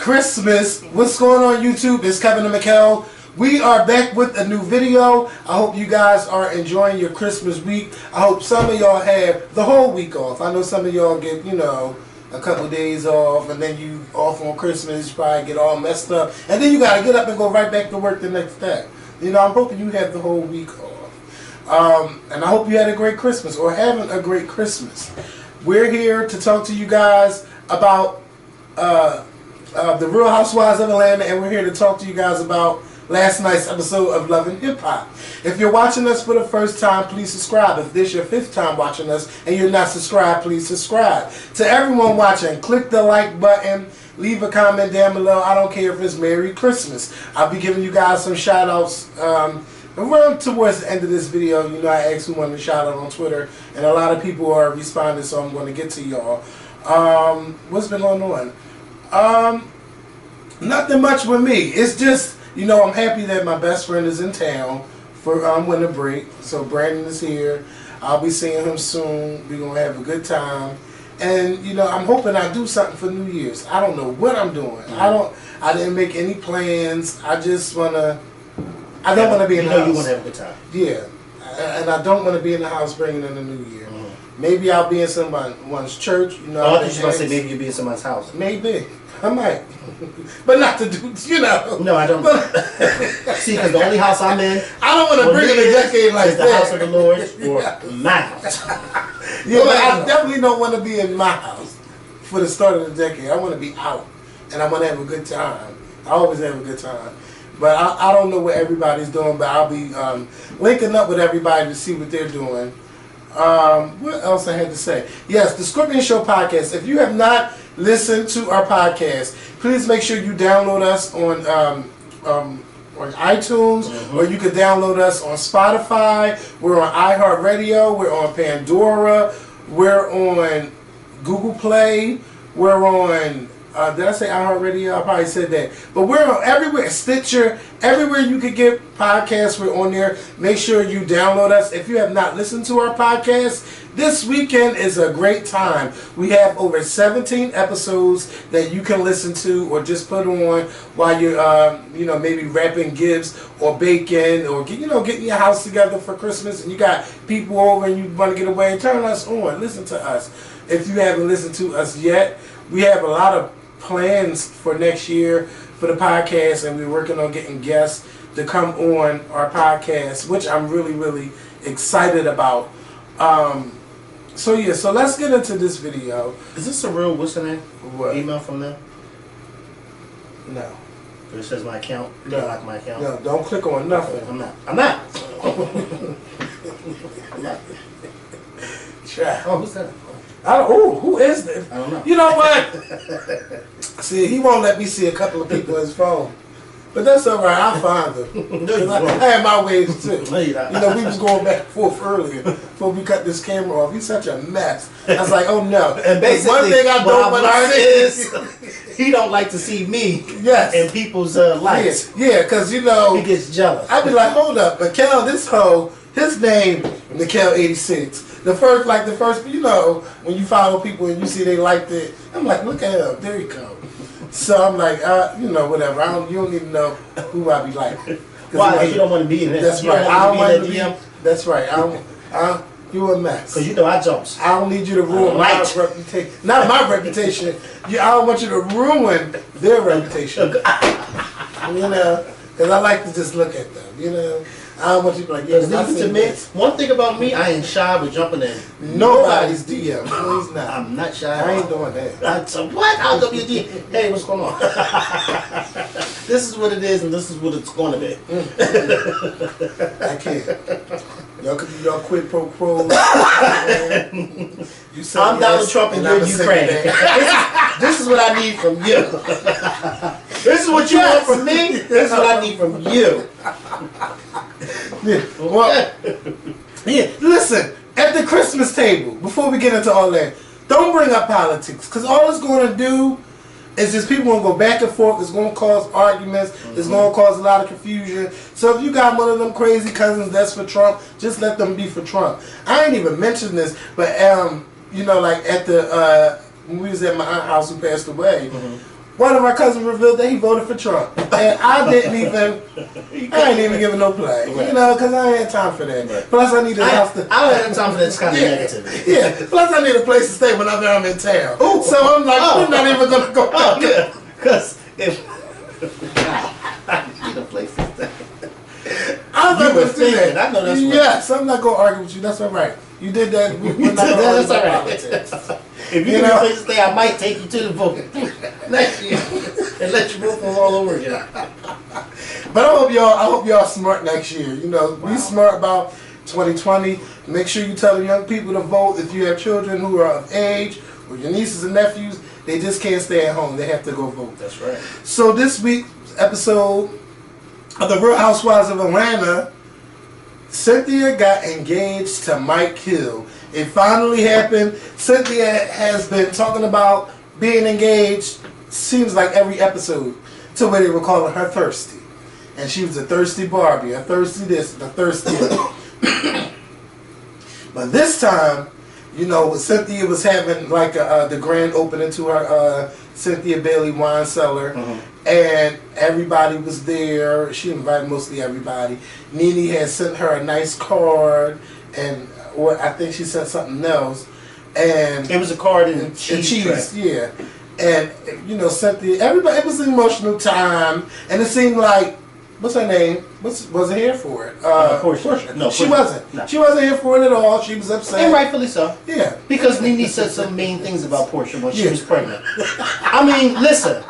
Christmas. What's going on YouTube? It's Kevin and Mikkel. We are back with a new video. I hope you guys are enjoying your Christmas week. I hope some of y'all have the whole week off. I know some of y'all get, a couple of days off, and then you off on Christmas, you probably get all messed up. And then you got to get up and go right back to work the next day. I'm hoping you have the whole week off. And I hope you had a great Christmas or having a great Christmas. We're here to talk to you guys about the Real Housewives of Atlanta, and we're here to talk to you guys about last night's episode of Love and Hip Hop. If you're watching us for the first time, please subscribe. If this is your fifth time watching us and you're not subscribed, please subscribe. To everyone watching, click the like button, leave a comment down below. I don't care if it's Merry Christmas. I'll be giving you guys some shout outs around towards the end of this video. I asked who wanted to shout out on Twitter, and a lot of people are responding, so I'm going to get to y'all. What's been going on? Nothing much with me. It's just, I'm happy that my best friend is in town for winter break. So Brandon is here. I'll be seeing him soon. We're going to have a good time. And, I'm hoping I do something for New Year's. I don't know what I'm doing. I didn't make any plans. I just want to, I don't want to be in the house. You want to have a good time. Yeah. And I don't want to be in the house bringing in the New Year. Maybe I'll be in someone's church. I thought you were going to say maybe you'll be in someone's house. Maybe. I might. But not to do, No, I don't. See, because the only house I'm in, I don't want to bring in a decade like is the house of the Lord or my house. Yeah, but I definitely don't want to be in my house for the start of the decade. I want to be out, and I want to have a good time. I always have a good time. But I don't know what everybody's doing, but I'll be linking up with everybody to see what they're doing. What else I had to say? Yes, the Scorpion Show podcast. If you have not listened to our podcast, please make sure you download us on iTunes, or you can download us on Spotify. We're on iHeartRadio. We're on Pandora. We're on Google Play. We're on did I say iHeartRadio? I probably said that. But we're on everywhere. Stitcher, everywhere you could get podcasts, we're on there. Make sure you download us. If you have not listened to our podcast, this weekend is a great time. We have over 17 episodes that you can listen to or just put on while you're, maybe wrapping gifts or baking or, getting your house together for Christmas, and you got people over and you want to get away. Turn us on. Listen to us. If you haven't listened to us yet, we have a lot of plans for next year for the podcast, and we're working on getting guests to come on our podcast, which I'm really, really excited about. So let's get into this video. Is this a real, what's the name? What? Email from them? No. It says my account. No. Like my account. No, don't click on nothing. I'm not. I'm not. Try. Oh, who's that? Who is this? I don't know. You know what? See, he won't let me see a couple of people on his phone. But that's all right. I'll find them. I have my ways too. No, you're not. We was going back and forth earlier before we cut this camera off. He's such a mess. I was like, oh no. And basically, one thing I don't want to see is he don't like to see me. Yes. And people's likes. Yeah, because he gets jealous. I'd be like, hold up, Mikkel, this hoe, his name Mikkel86. The first, when you follow people and you see they liked it, I'm like, look at him, there you go. So I'm like, whatever. You don't need to know who I be liking. Why? You don't want to be in there. That's right. I don't want to be. That's right. You're a mess. Because I jumps. I don't need you to ruin my reputation. Not my reputation. I don't want you to ruin their reputation. Because I like to just look at them. I don't want you to be like, one thing about me, I ain't shy with jumping in nobody's DM. Please not. I'm not shy. I ain't doing that. What? I'll WD. Hey, what's going on? This is what it is, and this is what it's going to be. I can't. Y'all could do y'all quid pro quo. I'm Donald Trump and you're Ukraine. This is what I need from you. This is what you want from me. This is what I need from you. Listen, at the Christmas table, before we get into all that, don't bring up politics, because all it's going to do is just people going to go back and forth. It's going to cause arguments. It's going to cause a lot of confusion. So if you got one of them crazy cousins that's for Trump, just let them be for Trump. I ain't even mentioned this, but like at the when we was at my aunt's house who passed away, one of our cousins revealed that he voted for Trump, and I ain't even giving no play, you know, because I ain't had time for that. Right. Plus, I need a house to. I don't have time for this kind of negativity. Yeah. Plus, I need a place to stay whenever I'm in town. Ooh. So I'm like, we're not even gonna go. Oh, good. Because if I need a place to stay. I'm not gonna do that. I know that's right. Yes, I'm not gonna argue with you. That's all right. You did that. We're not gonna argue That's all about right. politics. If you need a place to stay, I might take you to the vote next year and let you vote for all over again. But I hope y'all smart next year. You know, be smart about 2020. Make sure you tell the young people to vote. If you have children who are of age or your nieces and nephews, they just can't stay at home. They have to go vote. That's right. So this week's episode of the Real Housewives of Atlanta, Cynthia got engaged to Mike Hill. It finally happened. Cynthia has been talking about being engaged, seems like every episode, to where they were calling her thirsty. And she was a thirsty Barbie, a thirsty this, a thirsty that. But this time, you know, Cynthia was having like the grand opening to her Cynthia Bailey wine cellar. And everybody was there. She invited mostly everybody. Nene had sent her a nice card, or I think she sent something else. And it was a card and cheese. Yeah. And you know, Cynthia, everybody. It was an emotional time, and it seemed like, what's her name? Wasn't here for it. Portia. No, she Portia. wasn't. No. She wasn't here for it at all. She was upset, and rightfully so. Yeah. Because Nene said some mean things about Portia when she was pregnant. I mean, listen,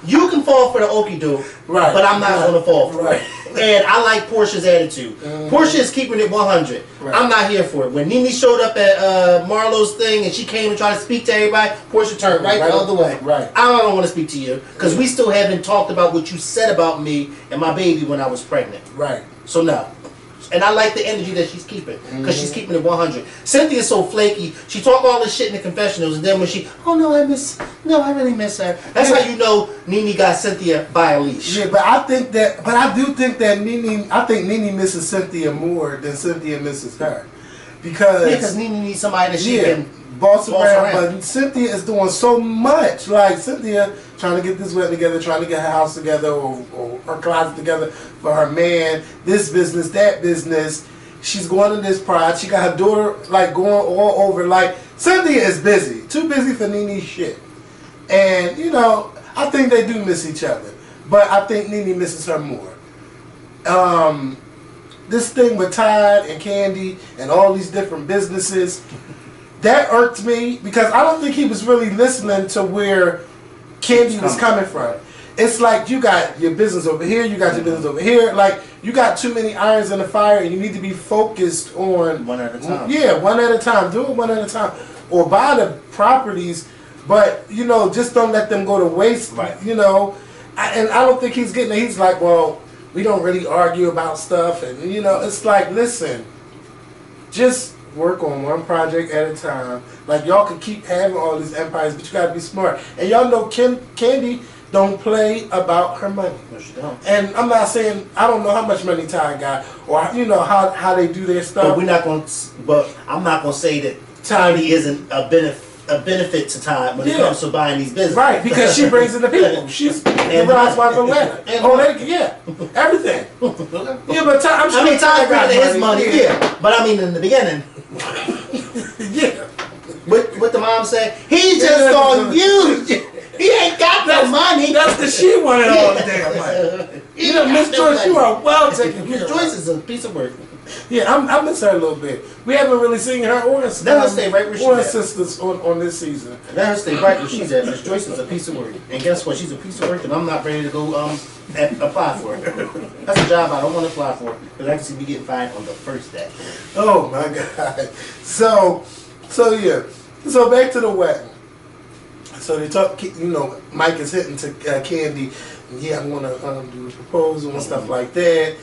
you can fall for the okie doke, Right. but I'm not going to fall for Right. it. And I like Portia's attitude. Portia is keeping it 100. Right. I'm not here for it. When Nene showed up at Marlo's thing and she came and tried to speak to everybody, Portia turned right the other way. Right. I don't want to speak to you because we still haven't talked about what you said about me and my baby when I was pregnant. Right. So no. And I like the energy that she's keeping because she's keeping it 100. Cynthia's so flaky. She talk all this shit in the confessionals, and then when she, I really miss her. That's how you know Nene got Cynthia by a leash. Yeah, but I do think that Nene misses Cynthia more than Cynthia misses her, because Nene needs somebody that she can boss around. But Cynthia is doing so much. Like Cynthia trying to get this wedding together, trying to get her house together, or her closet together for her man. This business, that business. She's going to this pride. She got her daughter like going all over. Like Cynthia is busy, too busy for Nene's shit. And you know, I think they do miss each other, but I think Nene misses her more. This thing with Tide and Kandi and all these different businesses, that irked me because I don't think he was really listening to where Kandi was coming from. It's like you got your business over here, you got your business over here. Like you got too many irons in the fire, and you need to be focused on one at a time. Yeah, one at a time. Do it one at a time, or buy the properties, but you know, just don't let them go to waste. Right. You know, and I don't think he's getting it. He's like, well, we don't really argue about stuff, and you know, it's like, listen, just work on one project at a time. Like y'all can keep having all these empires, but you gotta be smart. And y'all know Kandi don't play about her money. No, she don't. And I'm not saying I don't know how much money Ty got, or you know how they do their stuff. But we're not going. But I'm not going to say that Kandi isn't a benefit to Ty when it comes to buying these businesses. Right, because she brings in the people. She's the Real Housewives of Atlanta. Everything. Yeah, but Ty, I'm sure Ty got his money. Yeah, but I mean in the beginning. Yeah. What the mom said? He just gonna use you. He ain't got no money. That's because she wanted all the damn money. You know, Miss Joyce, you are well taken care of. Miss Joyce is a piece of work. Yeah, I miss her a little bit. We haven't really seen her or her sisters on this season. Let her stay right where she's at. Miss Joyce is a piece of work. And guess what? She's a piece of work, and I'm not ready to go apply for it. That's a job I don't want to apply for, because I can see me getting fired on the first day. Oh my God. So yeah. So back to the wedding. So they talk, you know, Mike is hitting to Kandi. Yeah, I want to do a proposal and stuff like that.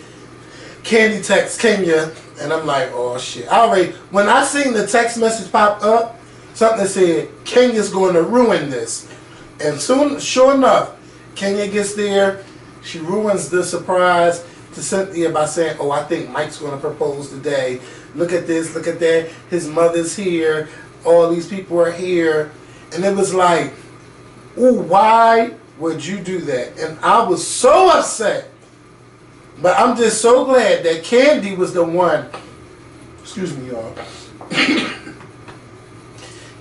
Kandi texts Kenya, and I'm like, oh shit. When I seen the text message pop up, something that said, Kenya's going to ruin this. And sure enough, Kenya gets there. She ruins the surprise to Cynthia by saying, oh, I think Mike's going to propose today. Look at this, look at that. His mother's here. All these people are here. And it was like, ooh, why would you do that? And I was so upset. But I'm just so glad that Kandi was the one. Excuse me, y'all.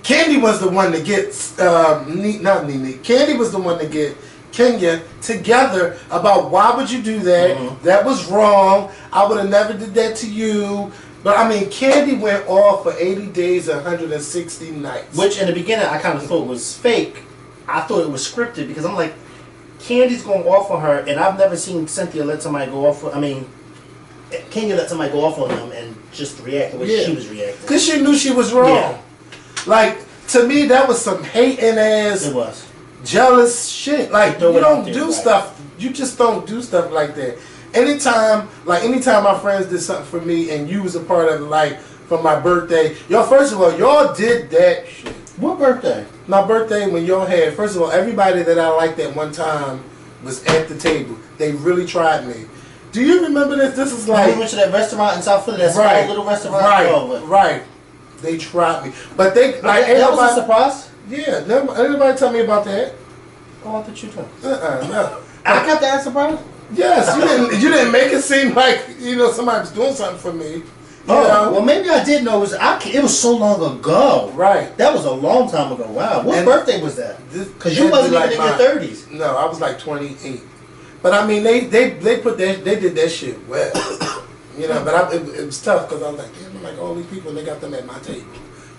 Kandi was the one to get Kandi was the one to get Kenya together about why would you do that? Mm-hmm. That was wrong. I would have never did that to you. But I mean, Kandi went off for 80 days and 160 nights. Which in the beginning I kind of thought was fake. I thought it was scripted because I'm like, Kandi's going off on her, and I've never seen Cynthia let somebody go off. Kenya let somebody go off on them and just react the way she was reacting. Because she knew she was wrong. Yeah. Like, to me, that was some hating ass, it was jealous shit. Like, you don't do stuff. You just don't do stuff like that. Anytime my friends did something for me and you was a part of it, like for my birthday, first of all, y'all did that shit. What birthday? My birthday when y'all had, first of all, everybody that I liked at one time was at the table. They really tried me. Do you remember this? This is like... We went to that restaurant in South Philly, that small little restaurant. Right. They tried me. But they... that was a surprise? Yeah. Anybody tell me about that? Oh, I thought you told me. No. I got that surprise? Yes. You didn't make it seem like, somebody was doing something for me. You know? Well, maybe I did know. It was so long ago. Right. That was a long time ago. Wow. What birthday was that? Because you wasn't even in your 30s. No, I was like 28. But I mean, they did that shit well. But it was tough because I was like, damn, I'm like all these people and they got them at my table.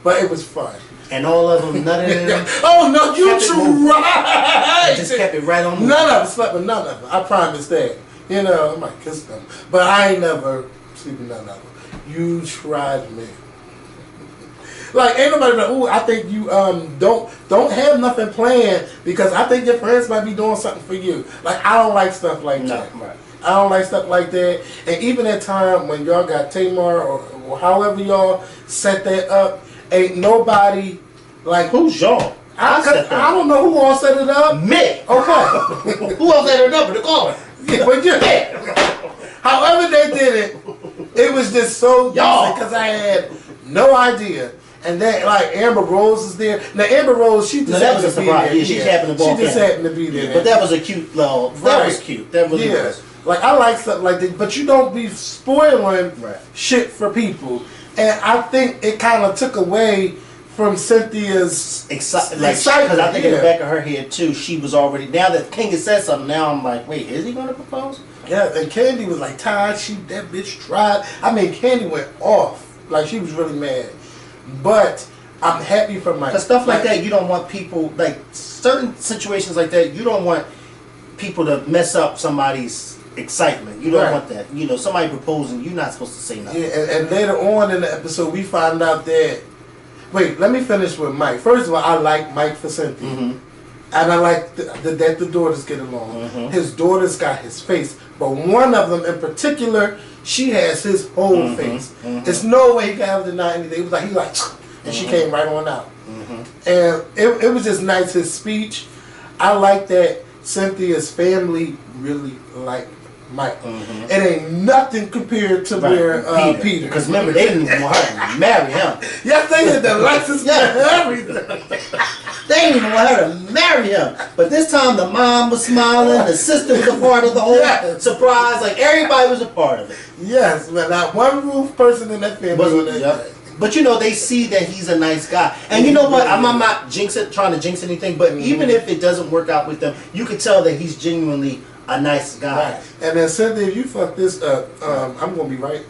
But it was fun. And all of them, none of them. Oh no, you tried. Just kept it right on. None of them slept with none of them. I promise that. I might kiss them, but I ain't never sleep with none of them. You tried me. Like ain't nobody like, ooh, I think you don't have nothing planned because I think your friends might be doing something for you. Like I don't like stuff like that. Right. I don't like stuff like that. And even at time when y'all got Tamar or however y'all set that up, ain't nobody like who's y'all? I don't know who all set it up. Me. Okay. Who else had her number to call her? Yeah, but however they did it, it was just so y'all because I had no idea. And then like Amber Rose is there. Now Amber Rose, she just happened to be there. Yeah, she happened to walk in. She just happened to be there. Yeah, but that was a cute little. That was cute. That really was. Like I like stuff like that, but you don't be spoiling shit for people. And I think it kind of took away from Cynthia's excitement. Because I think in the back of her head too, she was already. Now that King has said something, now I'm like, wait, is he going to propose? Yeah, and Kandi was like, tired. That bitch tried. I mean, Kandi went off. Like she was really mad. But I'm happy for my. Because stuff like that, you don't want people like certain situations like that. You don't want people to mess up somebody's excitement. You don't want that. Somebody proposing, you're not supposed to say nothing. Yeah, and later on in the episode, we find out that. Wait, let me finish with Mike. First of all, I like Mike for Cynthia. Mm-hmm. And I like that the daughters get along. Mm-hmm. His daughters got his face. But one of them in particular, she has his whole face. Mm-hmm. There's no way he can have denied anything. It was like, and she came right on out. Mm-hmm. And it was just nice, his speech. I like that Cynthia's family really liked Mike. Mm-hmm. It ain't nothing compared to where Peter. Because remember, they didn't even want her to marry him. Yes, they had the license and everything. They didn't even want her to marry him. But this time the mom was smiling, the sister was a part of the whole surprise. Like everybody was a part of it. Yes, but not one roof person in that family was on that. But they see that he's a nice guy. And you know what? I'm not trying to jinx anything, but even if it doesn't work out with them, you can tell that he's genuinely a nice guy. Right. And then Cynthia, if you fuck this up, I'm gonna be right,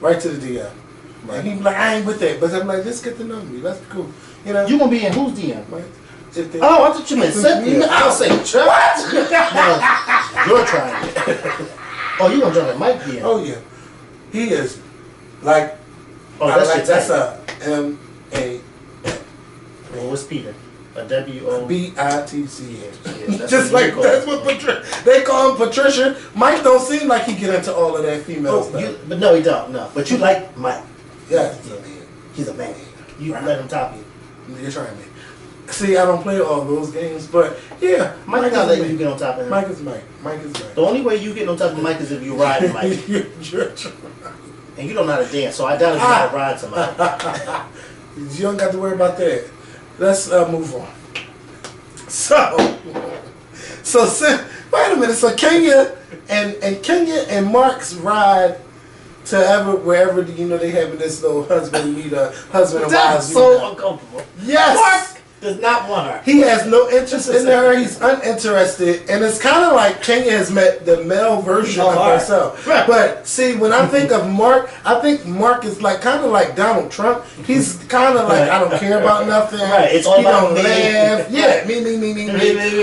right to the DM. Right. And he be like, I ain't with that, but I'm like, just get to know me. That's cool. You gonna be in whose DM? Right. Oh, I thought you meant Cynthia. I'll say what? No, you're trying it. Oh, you gonna join the Mike DM? Oh yeah, he is like. Oh, that's a M-A. Well, what's Peter? A W-O... B-I-T-C-H. Just like that's what they call him Patricia. Mike don't seem like he get into all of that female stuff. But no, he don't. No, but you like Mike. Yeah, he's a man. You let him top you. You're trying me. See, I don't play all those games, but yeah, Mike not letting you get on top of him. Mike is Mike. Mike is Mike. The only way you get on top of Mike is if you ride Mike. And you don't know how to dance, so I doubt if you know how to ride somebody. You don't got to worry about that. Let's move on. So, wait a minute. So Kenya and Mark's ride to wherever they having this little husband and wives. That's so uncomfortable. Yes. Mark does not want her. He has no interest in her. He's uninterested, and it's kind of like Kenya has met the male version of herself. Right. But see, when I think of Mark, I think Mark is like kind of like Donald Trump. He's kind of like, I don't care about nothing. Right. It's all he about don't me. laugh. Yeah, me.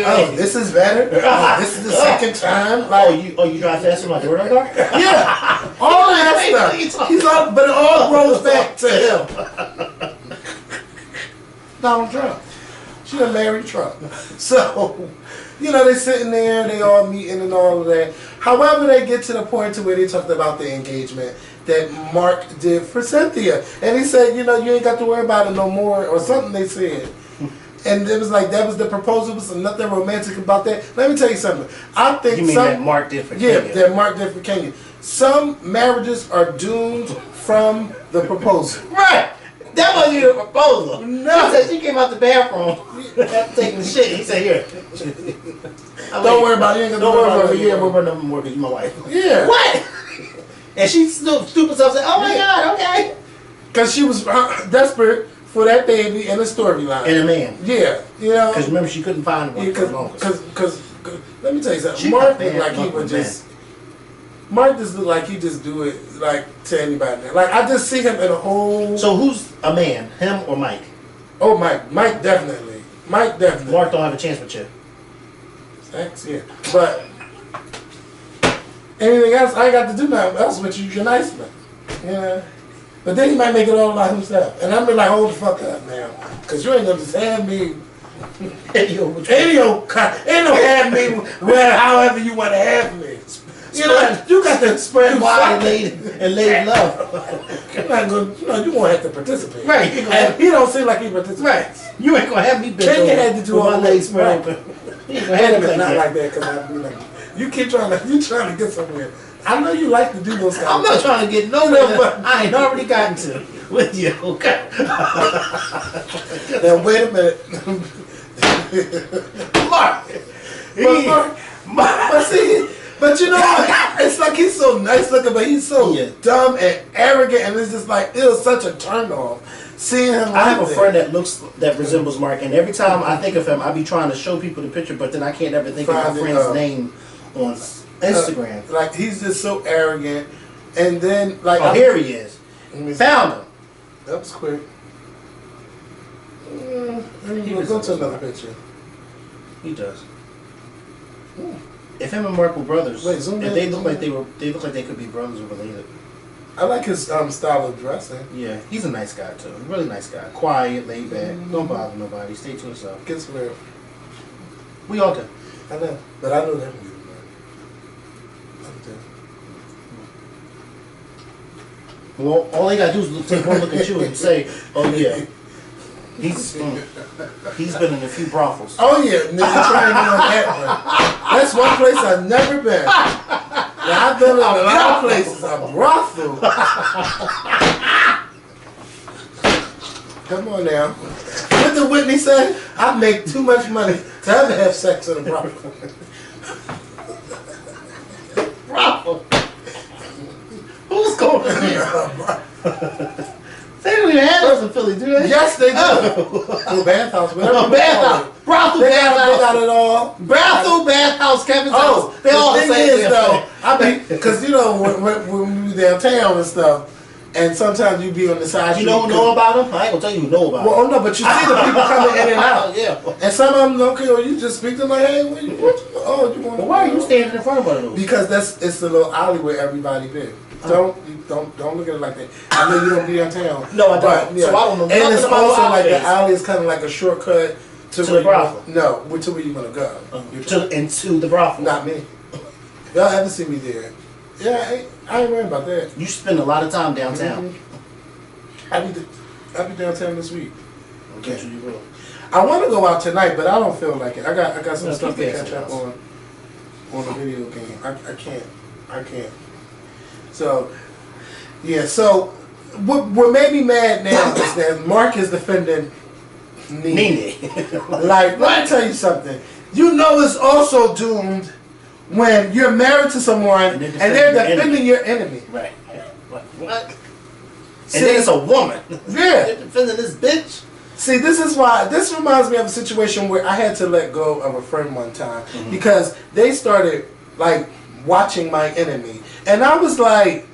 Oh, this is better. Oh, this is the second time. Like, you drive faster than my daughter car? yeah, all that stuff. He's all, but it all rolls back to him. Donald Trump. She done married Trump. So, they sitting there, they all meeting and all of that. However, they get to the point to where they talked about the engagement that Mark did for Cynthia. And he said, you ain't got to worry about it no more, or something they said. And it was like, that was the proposal. There was nothing romantic about that. Let me tell you something. I think you mean that Mark did for Kenya? Yeah, that Mark did for Kenya. Some marriages are doomed from the proposal. Right. That wasn't even a proposal. No. She said she came out the bathroom after taking the shit. He said, here. Don't worry about it. Don't worry about it. Yeah, we're no more because you're my wife. Yeah. What? And she stupid self said, oh my God, okay. Because she was desperate for that baby and a storyline. And a man. Yeah. Because remember, she couldn't find one for the longest. Because let me tell you something. Mark looked like he would just... Mark just looked like he just do it like to anybody. Like I just see him in a whole. So who's a man, him or Mike? Oh, Mike. Mike definitely. Mark don't have a chance with you. Thanks. Yeah, but anything else, I ain't got to do nothing else with you. You're nice, man. Yeah. But then he might make it all about himself, and I'm be like, hold the fuck up now, because you ain't gonna just have me. Ain't no have me where however you want to have me. You got to spread wide and laid love. You're not gonna, you won't have to participate. Right. And he don't seem like he participates. Right. You ain't gonna have me bitch Kenya had to do all my legs spread open. You ain't gonna have me not like that because you keep trying to get somewhere. I know you like to do those kind I'm of not things. trying to get nowhere, but I ain't already gotten to with you. Okay. Now wait a minute. Mark. But you know what? It's like he's so nice looking, but he's so dumb and arrogant, and it's just like, it was such a turn off seeing him. I have a friend that resembles Mark, and every time I think of him, I be trying to show people the picture, but then I can't ever think of my friend's name on Instagram. Like he's just so arrogant, and then like here he is. Found him. That was quick. Go to another picture. He does. If him and Mark were brothers, wait, zoom in, they look like they could be brothers or related. I like his style of dressing. Yeah, he's a nice guy too. Really nice guy. Quiet, laid back. Don't bother nobody. Stay to himself. Gets real. We all do. I know, but I know that. Well, all they gotta do is take one look at you and say, "Oh yeah, he's been in a few brothels." Oh yeah, nigga, trying to on that one. That's one place I've never been. Now, I've been in a lot of places. A brothel. Come on now. What did Whitney say? I make too much money to ever have sex in a brothel. Brothel. Who's going to there? They don't even have those in Philly, do they? Yes, they do. Oh, bathhouse. Bathhouse. Brothel, bathhouse. They got it all. Brothel, bathhouse, Kevin's house. They all the thing same is, though, I mean, because when we downtown and stuff, and sometimes you be on the side. You know about them? I ain't gonna tell you who know about them. Well, no, but you see the people coming in and out. Yeah. And some of them don't care. Or you just speak to them like, hey, you want? Well, why are you standing in front of one of those? Because it's the little alley where everybody been. Don't look at it like that. I know you don't be downtown. No, I don't. Yeah. So I don't know. And it's also like the alley is kind of like a shortcut to the brothel. No, to where you want to go. Into the brothel. Not me. Y'all haven't seen me there. Yeah, I ain't worried about that. You spend a lot of time downtown. I'll be downtown this week. Okay. You will. I want to go out tonight, but I don't feel like it. I got some stuff to catch up on the video game. I can't. So, yeah. So, what made me mad now is that Mark is defending Nene. Like, let me tell you something. you know it's also doomed when you're married to someone and they're defending your enemy. Right. What? See, and then it's a woman. Yeah. They're defending this bitch. See, this reminds me of a situation where I had to let go of a friend one time because they started like watching my enemy, and I was like,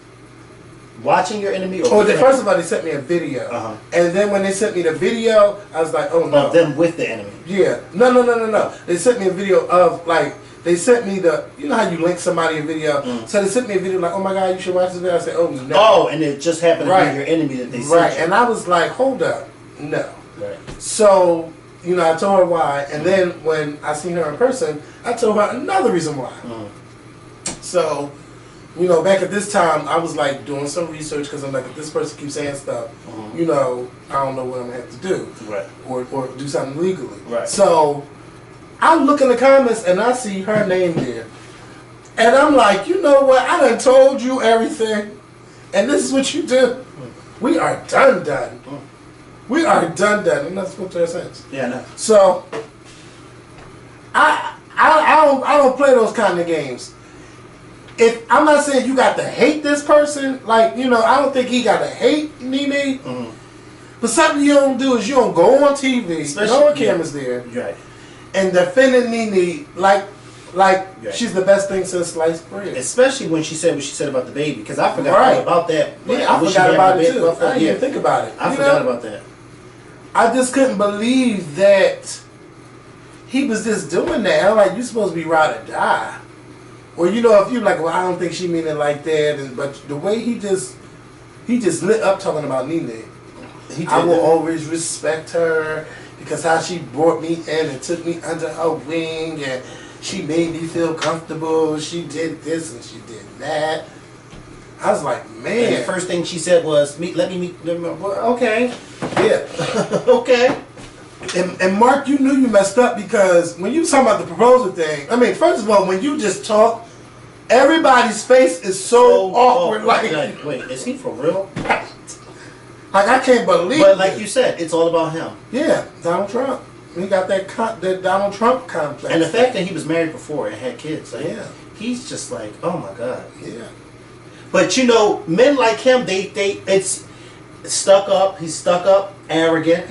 watching your enemy? First of all, they sent me a video, and then when they sent me the video, I was like, oh no, of them with the enemy. Yeah, no. They sent me a video of like. They sent me you know how you link somebody a video? So they sent me a video like, oh my God, you should watch this video. I said, oh no. Oh, and it just happened to be your enemy that they sent Right, and I was like, hold up, no. Right. So, you know, I told her why, and then when I seen her in person, I told her another reason why. So, you know, back at this time, I was like doing some research because I'm like, if this person keeps saying stuff, you know, I don't know what I'm going to have to do. Right. Or do something legally. Right. So, I look in the comments and I see her name there. And I'm like, you know what? I done told you everything. And this is what you do. We are done. We are done. I'm not supposed to have sense. Yeah, no. So, I don't play those kind of games. If I'm not saying you got to hate this person, like, you know, I don't think he got to hate Nene. But something you don't do is you don't go on TV, especially no cameras there, right, and defending Nene like she's the best thing since sliced bread. Especially when she said what she said about the baby, because I forgot all about that. Yeah, I forgot about it too. I didn't even think about it. I forgot about that. I just couldn't believe that he was just doing that. I'm like, you're supposed to be ride or die. Or, you know, if you're like, well, I don't think she mean it like that. But the way he just lit up talking about Nene. I will always respect her because how she brought me in and took me under her wing and she made me feel comfortable. She did this and she did that. I was like, man. And the first thing she said was, let me meet. Okay. Yeah. Okay. And Mark, you knew you messed up because when you was talking about the proposal thing, I mean, first of all, when you just talk, everybody's face is so awkward. Like, wait, is he for real? Like, I can't believe it. But like you said, it's all about him. Yeah, Donald Trump. He got that Donald Trump complex. And the fact that he was married before and had kids. Like, yeah. He's just like, oh my God. Yeah. But you know, men like him, it's stuck up. He's stuck up, arrogant,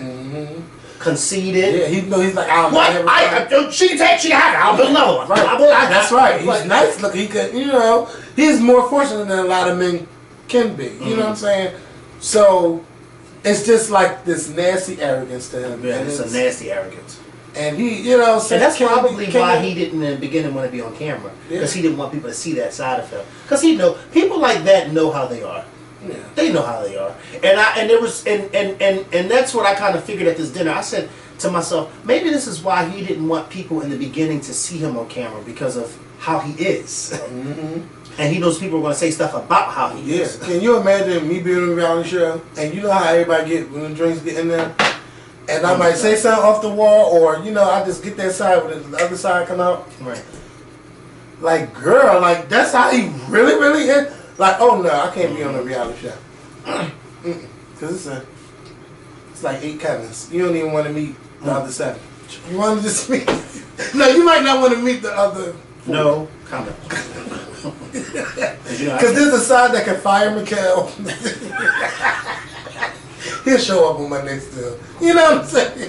conceited. Yeah, he's like, she can take, she can have it. I'll build another one. Right. That's right. He's nice looking. He could, you know, he's more fortunate than a lot of men can be. You know what I'm saying? So it's just like this nasty arrogance to him. Yeah, it's a nasty arrogance. And he, you know, so and that's probably why he didn't in the beginning want to be on camera, because he didn't want people to see that side of him. Because he know people like that know how they are. Yeah. They know how they are. And that's what I kind of figured at this dinner. I said to myself, maybe this is why he didn't want people in the beginning to see him on camera, because of how he is. And he knows people are going to say stuff about how he is. Can you imagine me being on a reality show, and you know how everybody get when the drinks get in there, and I might say something off the wall, or, you know, I just get that side when the other side come out. Right. Like, girl, like, that's how he really is. Like, oh no, I can't be on a reality show. Because it's like 8 cousins. You don't even want to meet the other 7. You want to just meet. No, you might not want to meet the other 4. No comment. Because there's a side that can fire Mikhail. He'll show up on my next deal. You know what I'm saying?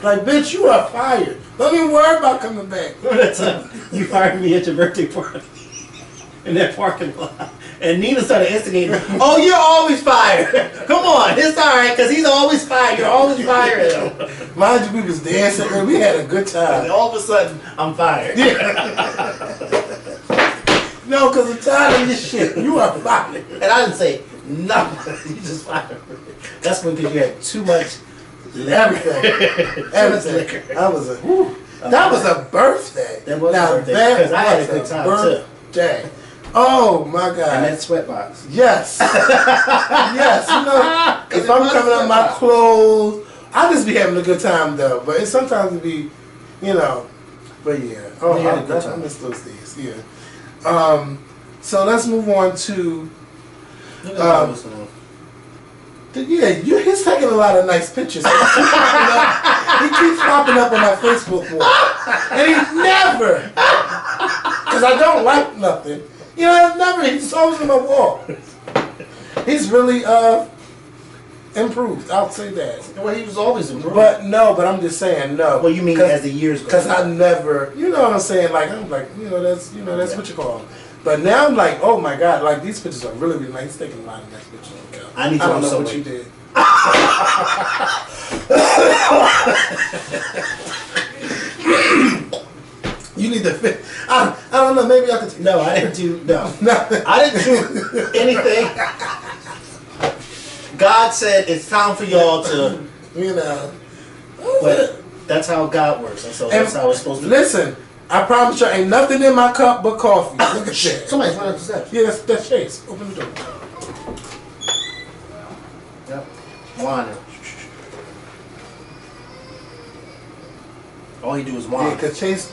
Like, bitch, you are fired. Don't even worry about coming back. That time you fired me at your birthday party in that parking lot. And Nina started instigating, oh, you're always fired. Come on, it's all right, because he's always fired. You're always fired. Mind you, we was dancing and we had a good time. And all of a sudden, I'm fired. Yeah. No, because I'm tired of this shit. You are fired. And I didn't say nothing. You just fired. That's when because you had too much everything. Liquor. That was a birthday. That was a birthday. Because I had a good time birthday. Oh my God. And that sweatbox. Yes. Yes. You know, if I'm coming up my clothes, I just be having a good time though. But it sometimes it be, you know. But yeah. Oh, I miss those days. Yeah. So let's move on to. He's taking a lot of nice pictures. He keeps popping up on my Facebook wall. And he never, because I don't like nothing. You know, never, he's always on my wall. He's really improved, I'll say that. Well, he was always improved. But I'm just saying no. Well, you mean as the years go? Because I never, you know what I'm saying? Like, I'm like, that's what you call them. But now I'm like, oh my God, like these pictures are really, really nice. He's taking a lot of nice pictures. Okay. I need to don't know know what something. you did. You need to fit. I don't know. Maybe I could. No, I didn't do. No, No. I didn't do anything. God said it's time for y'all to. You know. But that's how God works, and so that's how it's supposed to be. Listen, I promise you, ain't nothing in my cup but coffee. Look at that. Somebody's running up the steps. Yeah, that's Chase. Open the door. Yep. Whining. All he do is whine. Yeah, because Chase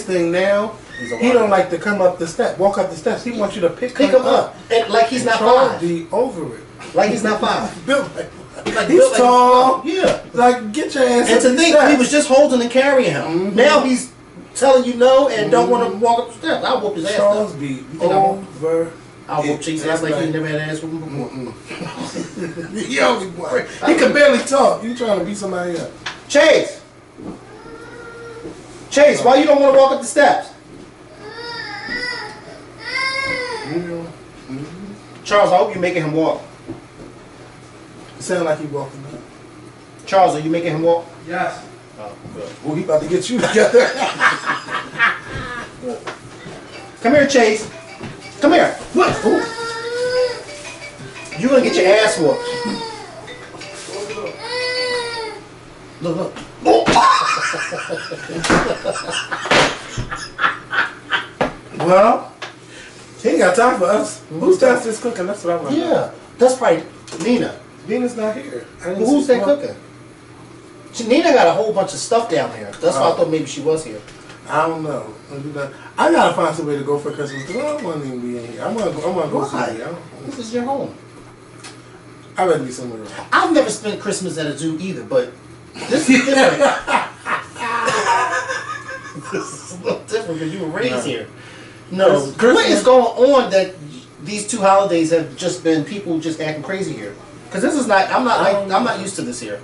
thing now, He's a he whiner. don't like to come up the steps, walk up the steps. He wants you to pick Pick him him up, and like he's not Charles five. be over it. Like he's not five. Built like Like he's built like- tall. Yeah. Like, get your ass And up to the think steps. he was just holding and carrying him. Mhm. Now he's telling you no and don't want to walk up the steps. I'll whoop his ass. Charles Though. be You think I won't? over. I'll whoop Chase ass like he never had an ass whooping before. He only boy. He can barely talk. You trying to beat somebody up? Chase! Chase, why you don't want to walk up the steps? Charles, I hope you're making him walk. It sound like he walking up. Charles, are you making him walk? Yes. Oh, good. Oh, he about to get you together. Come here, Chase. Come here. What? Ooh. You're going to get your ass whooped. Look, look. Well, he ain't got time for us. Who's downstairs cooking? That's what I want. Yeah, that's probably Nina. Venus not here. I didn't Well, who's see that smoke. cooking? Nina got a whole bunch of stuff down there. That's why I thought maybe she was here. I don't know. I gotta find some way to go for Christmas because I don't want to even be in here. I want to go Why? somewhere. This is your home. I'd rather be somewhere else. I've never spent Christmas at a zoo either, but this is different. This is a little different because you were raised here. No, Christmas- what is going on that these two holidays have just been people just acting crazy here? Because this is not. I'm not used to this here.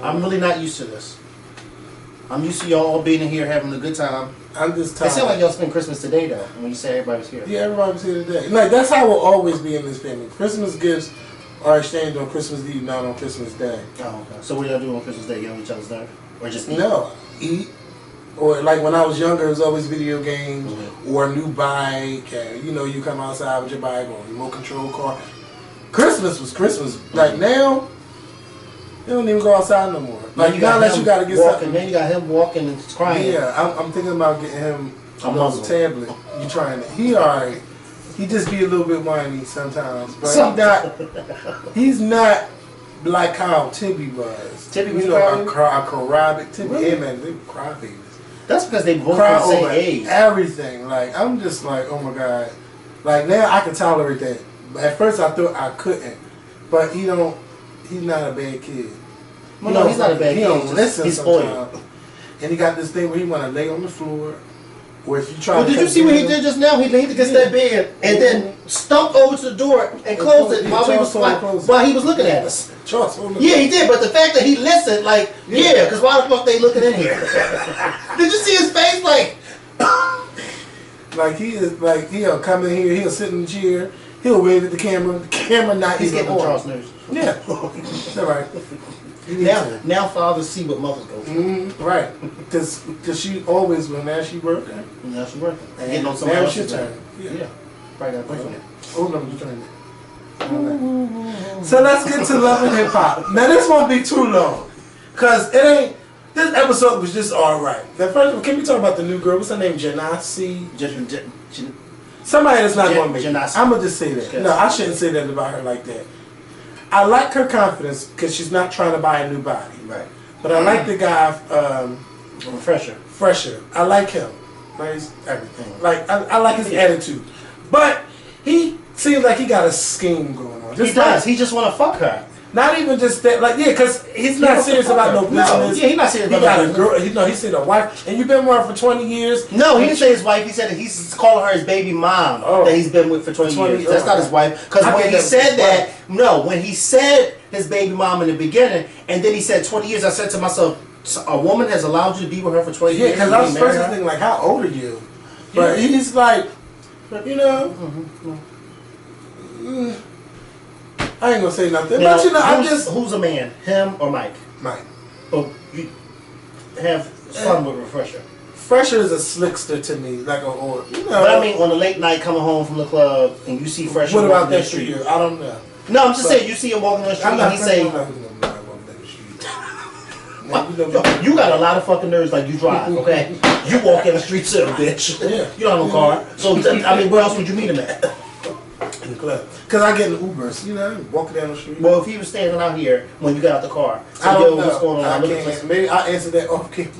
I'm really not used to this. I'm used to y'all all being in here having a good time. I'm just It tired. sounds like y'all spend Christmas today though. When you say everybody's here. Yeah, everybody's here today. Like, that's how we'll always be in this family. Christmas gifts are exchanged on Christmas Eve, not on Christmas Day. Oh, okay. So what y'all do on Christmas Day? Get on each other's nerves, or just eat? No, eat. Or like when I was younger, it was always video games Mhm. or a new bike. And, you come outside with your bike or a remote control car. Christmas was Christmas. Like now, they don't even go outside no more. Like you now, got unless him you gotta get walking. something. Then you got him walking and crying. Yeah, I'm thinking about getting him A a muzzle. tablet. You trying to? He alright. He just be a little bit whiny sometimes, but he's not like how Tibby was. Tibby was a crybaby. Tibby, Really? yeah, man, they cry babies. That's because they both Cry the same over age. everything. Like I'm just like, oh my god. Like now I can tolerate that. But at first I thought I couldn't. But he's not a bad kid. No, he's not a bad He kid. don't He's just- listen he's sometimes. spoiled. And he got this thing where he want to lay on the floor. Or if you try Well, to did you cut see what he him- did just now? He leaned against that bed and then stumped over to the door and closed it while he was looking at us. Charles, hold on. Yeah, he did. But the fact that he listened, like, yeah, because why the fuck they looking in here? Did you see his face? Like, Like he is like he'll come in here, he'll sit in the chair, he'll wave at the camera not he's even getting on on. Charles' nerves. Yeah. That's all right. Now fathers see what mothers go through. Right. Because she always, when now she working. Now she's working. And Getting on somebody now it's your else's turn. nerves. Yeah. Probably got to put on it. Oh no, you turn it. So let's get to Love and Hip Hop. Now this won't be too long. Cause it ain't, this episode was just alright. The first one, can we talk about the new girl? What's her name? Janasi? Somebody that's not going to make it. Janasi. I'm going to just say that. Yes. No, I shouldn't say that about her like that. I like her confidence because she's not trying to buy a new body. Right. But I like the guy, Refresher. Fresher. I like him. Nice everything. Like, I like his attitude. But he seems like he got a scheme going on. He does. He just want to fuck her. Not even just that, like, yeah, because he's not serious about no business. No, yeah, he's not serious he about got no a girl. He's seen a wife, and you've been with her for 20 years. No, he didn't say his wife. He said that he's calling her his baby mom that he's been with for 20 years. That's not his wife. Because when he said that, when he said his baby mom in the beginning, and then he said 20 years, I said to myself, a woman has allowed you to be with her for 20 years? Yeah, because I was first thinking, like, how old are you? But he's like, you know, I ain't gonna say nothing. Now, but you know, I'm just. Who's a man, him or Mike? Mike. Oh, you have fun with Refresher. Fresher is a slickster to me, like a or you know. But I mean, on a late night coming home from the club and you see Fresher. What about that for you? I don't know. No, I'm just saying you see him walking on the street and he say. You got a lot of fucking nerves like you drive, okay? You walk in the street too, bitch. Yeah. You don't have no car. So, I mean, where else would you meet him at? In the club. Because I get in Ubers, you know, walking down the street. Well, if he was standing out here when you got out the car, so, I don't know. what's going on? I can't. Maybe I'll answer that off camera.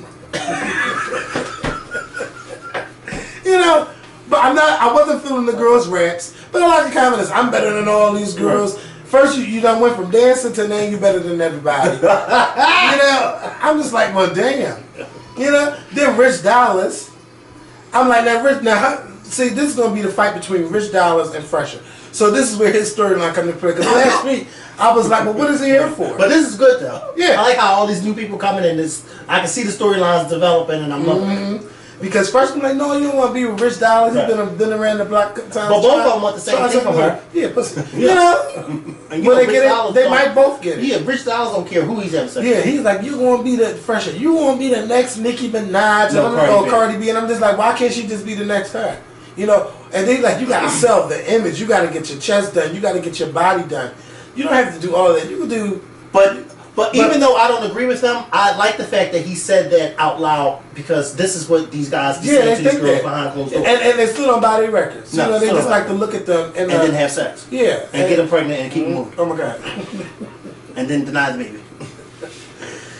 You know, but I wasn't feeling the girls' raps, but I like the confidence. I'm better than all these girls. First, you done went from dancing to now you better than everybody. You know, I'm just like, well, damn. You know, then Rich Dollars. I'm like, see, this is going to be the fight between Rich Dollars and Fresher. So this is where his storyline comes into play. Because last week, I was like, well, what is he here for? But this is good, though. Yeah. I like how all these new people coming in. I can see the storylines developing, and I'm loving it. Because first I'm like, no, you don't want to be with Rich Dollars. He's been around the block times. But both of them want the same thing from her. Yeah, pussy. You know, and when they get it, they might both get it. Yeah, Rich Dollars don't care who he's having sex with. Yeah, he's like, you gonna be the Fresher. You gonna be the next Nicki Minaj or Cardi B. And I'm just like, why can't she just be the next her? You know, and they like, you gotta sell the image. You gotta get your chest done. You gotta get your body done. You don't have to do all that. You can do, But even though I don't agree with them, I like the fact that he said that out loud because this is what these guys say to these girls behind closed doors. And they still don't buy their records. No, you know, they just like to look at them and then have sex. Yeah. And get them pregnant and keep them moving. Oh my God. And then deny the baby.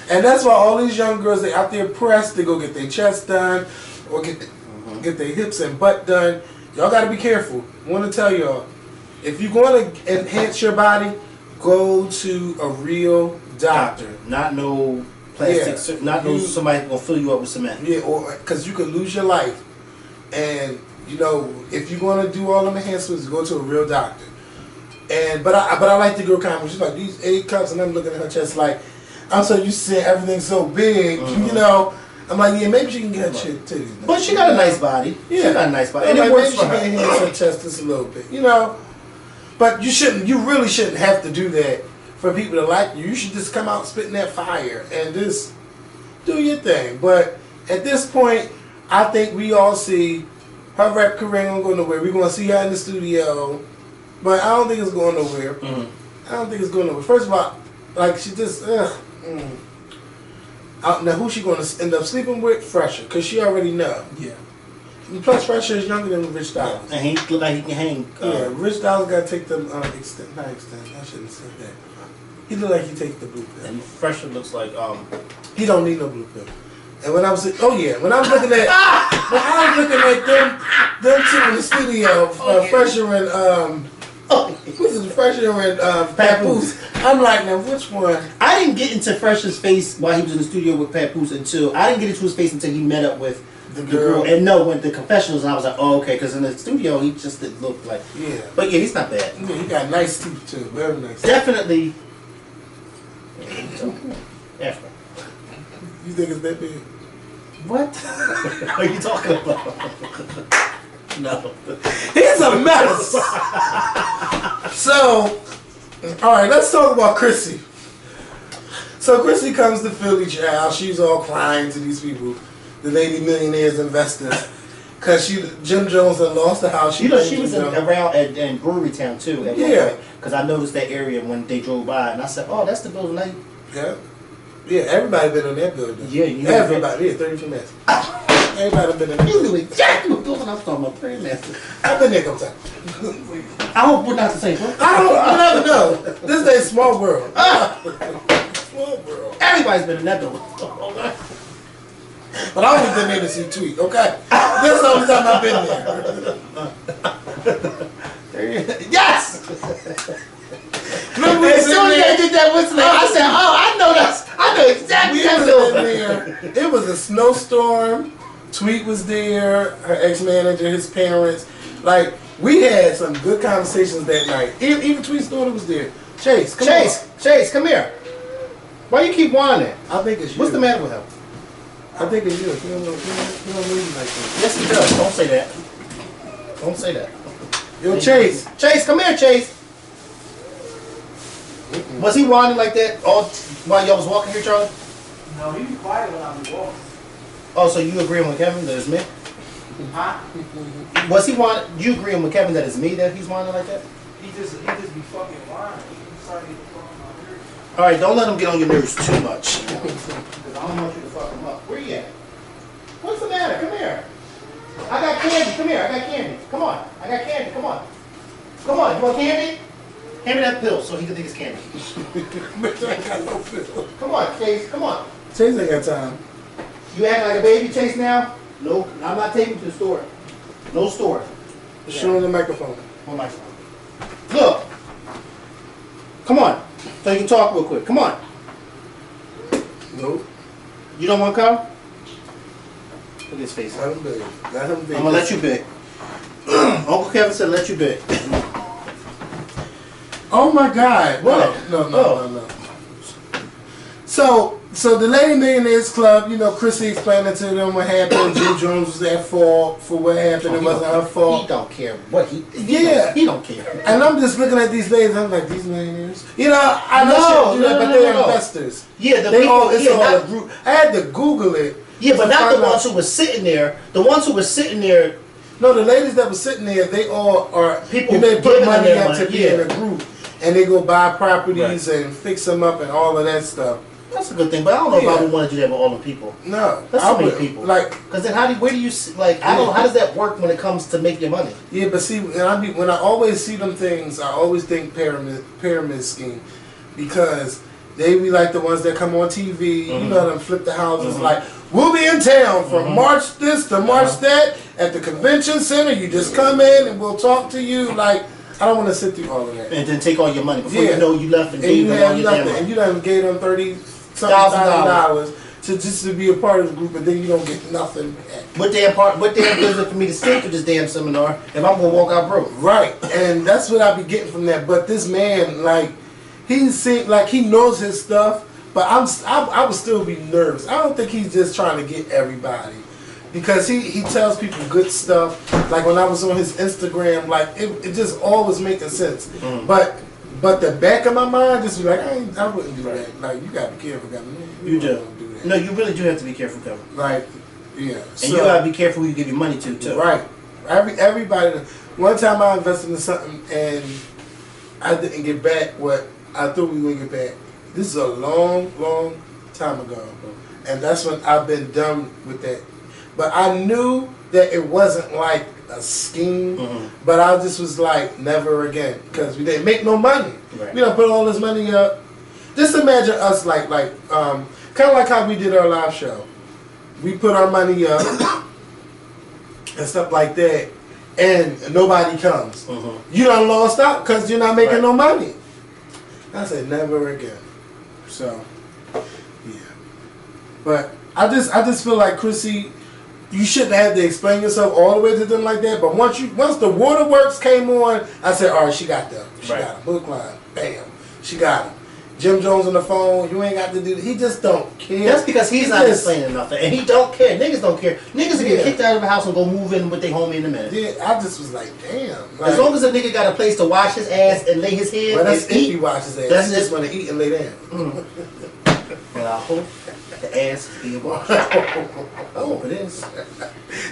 And that's why all these young girls, they out there pressed to go get their chest done or get their hips and butt done. Y'all got to be careful. I want to tell y'all, if you're going to enhance your body, go to a real doctor. Not no plastic, not no somebody gonna fill you up with cement. Yeah, or because you could lose your life. And you know, if you're gonna do all them enhancements, go to a real doctor. And but I like the girl comment. She's like, these 8 cups, and I'm looking at her chest like, I'm so used to seeing everything so big. You know, I'm like, yeah, maybe she can get her shit too. But she got a nice body. Yeah, she got a nice body. And it it works maybe for she her. can enhance her chest just a little bit. You know, but you really shouldn't have to do that for people to like you. You should just come out spitting that fire and just do your thing. But at this point, I think we all see her rap career ain't gonna go nowhere. We're gonna see her in the studio, but I don't think it's going nowhere. I don't think it's going nowhere. First of all, like she just now who she gonna end up sleeping with? Fresher, cause she already know. Yeah. Plus, Fresher is younger than Rich Dollars. And he look like he can hang. Yeah, Rich Dollars gotta take them extend. Not extend. I shouldn't say that. He look like he takes the blue pill. And Fresher looks like He don't need no blue pill. And when I was when I was looking at them two in the studio, Fresher and Fresher and Papoose. I'm like, now which one? I didn't get into Fresher's face while he was in the studio with Papoose until I didn't get into his face until he met up with the girl. And went to confessionals, and I was like, oh, okay, because in the studio he just didn't look like. Yeah. But yeah, he's not bad. Yeah, he got nice teeth too, very nice. Definitely. After. You think it's that big? What are you talking about? No. He's a mess. So, all right, let's talk about Chrissy. So Chrissy comes to Philly, child. She's all crying to these people, the lady millionaires, investors, because Jim Jones had lost the house. She was around in Brewery Town too. Yeah. Because I noticed that area when they drove by, and I said, "Oh, that's the building." Yeah, everybody been in that building. Yeah, you know everybody. Yeah, 32 minutes. Everybody been in that building. You knew exactly what building I was talking about. Very nasty. I've been there a couple times. I hope we're not the same. You never know. This is a small world. Small world. Everybody's been in that building. But I only been there to see Tweet, okay? This is the only time I've been there. Yes! Remember we As soon as they did that whistling, I said, "Oh, I know exactly that feeling." It was a snowstorm. Tweet was there. Her ex-manager, his parents. Like we had some good conversations that night. Even Tweet's daughter was there. Chase, come here. Why you keep whining? I think it's you. What's the matter with him? I think it's you. He don't leave like that. Yes, he does. Don't say that. Don't say that. Yo, Chase. Chase, come here, Chase. Was he whining like that all while y'all was walking here, Charlie? No, he was quiet when I was walking. Oh, so you agreeing with Kevin that it's me? Huh? Was he whining? You agreeing with Kevin that it's me that he's whining like that? He just be fucking whining. He started to get fucking my nerves. All right, don't let him get on your nerves too much. Because I don't want you to fuck him up. Where you at? What's the matter? Come here. I got candy. Come here. I got candy. Come on. I got candy. Come on. Come on. You want candy? Hand me that pill so he can think it's candy. I ain't got no pill. Come on, Chase. Come on. Chase ain't got time. You acting like a baby, Chase, now? No, I'm not taking you to the store. No store. Show him the microphone. One microphone. Look. Come on. So you can talk real quick. Come on. Nope. You don't want to come? Look at his face. Let him be. Let him be. I'm going to let you beg. Uncle Kevin said let you beg. Oh my God! What? No. So the Lady Millionaires Club, you know, Chrissy explained to them what happened. Jim Jones was at fault for what happened. It wasn't her fault. He don't care what he. He don't care. And I'm just looking at these ladies. I'm like, these millionaires. You know, I know, but they're investors. Yeah, it's all a group. I had to Google it. Yeah, but not the ones who were sitting there. The ones who were sitting there. No, the ladies that were sitting there, they all are people. You may put money up to be in a group, and they go buy properties and fix them up and all of that stuff. That's a good thing, but I don't know if I would want to do that with all the people. No, that's so many people. Like, because then where do you like? I don't know, how does that work when it comes to making money? Yeah, but see, when I always see them things, I always think pyramid scheme, because they be like the ones that come on TV. You know them flip the houses like, we'll be in town from March this to March that at the convention center. You just come in and we'll talk to you. Like, I don't want to sit through all of that. And then take all your money before you know you left and gave them all your damn money. And you done gave them $30,000 to be a part of the group, and then you don't get nothing back. What damn good is it for me to stay for this damn seminar if I'm gonna walk out broke? Right, and that's what I be getting from that. But this man, like, he seemed like he knows his stuff, but I would still be nervous. I don't think he's just trying to get everybody, because he tells people good stuff. Like when I was on his Instagram, like it just always making sense. But the back of my mind just be like, I wouldn't do that. Like, you gotta be careful, Kevin. You do. No, you really do have to be careful, Kevin. Like, yeah. And you gotta be careful who you give your money to, too. Right. Everybody. One time I invested in something and I didn't get back what I thought we were gonna get back. This is a long time ago, and that's when I've been done with that. But I knew that it wasn't like a scheme, but I just was like, never again, because we didn't make no money. Right. We don't put all this money up. Just imagine us like kind of like how we did our live show. We put our money up and stuff like that, and nobody comes. You done lost out because you're not making no money. I said never again. So yeah, but I just feel like Chrissy, you shouldn't have to explain yourself all the way to them like that. But once the waterworks came on, I said, all right, she got them. She got a book line. Bam, she got him. Jim Jones on the phone. You ain't got to do that. He just don't care. That's because he's not explaining nothing, and he don't care. Niggas don't care. Niggas will get kicked out of the house and go move in with their homie in a minute. Yeah, I just was like, damn. Like, as long as a nigga got a place to wash his ass and lay his head, well, that's and if eat, he washes his ass. That's he just want to eat and lay down. Well, I hope the ass is being washed. I hope it is.